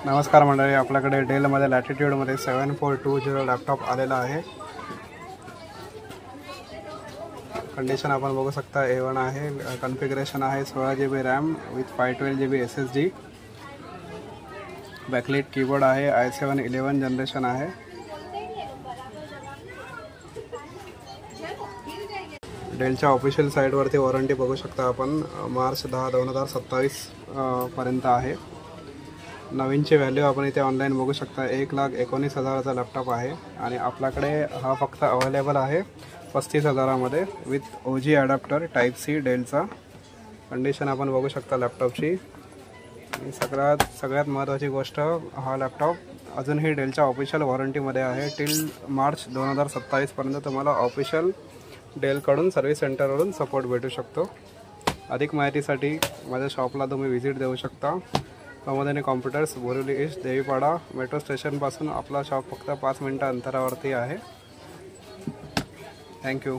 नमस्कार मंडळी, आपल्याकडे डेलमध्ये लॅटिट्यूडमध्ये 7420 लॅपटॉप आलेला आहे। कंडिशन आपण बघू शकता A1 आहे। कॉन्फिगरेशन आहे 16 GB RAM with 512 GB SSD। Backlight keyboard आहे, i7 11 जनरेशन आहे। डेलच्या ऑफिशियल साईटवरती वॉरंटी बघू शकता आपण मार्च 10, 2027 पर्यंत आहे। नवीनची व्हॅल्यू आपण इथे ऑनलाइन बघू शकता 1,19,000चा लॅपटॉप आहे आणि आपल्याकडे हा फक्त अवेलेबल आहे 35,000मध्ये with OG adapter type C डेलचा। कंडिशन आपण बघू शकता लॅपटॉपची। आणि सगळ्यात महत्त्वाची गोष्ट, हा लॅपटॉप अजूनही डेलच्या ऑफिशियल वॉरंटीमध्ये आहे टिल मार्च 2027 पर्यंत। तुम्हाला ऑफिशियल डेलकडून सर्व्हिस सेंटरवरून सपोर्ट भेटू शकतो। अधिक माहितीसाठी माझ्या शॉपला तुम्ही व्हिजिट देऊ शकता। Pramodini computers, Borivali east, Devipada metro स्टेशनपासून आपला शॉप फक्त 5 मिनिटं अंतरावरती आहे। थँक्यू।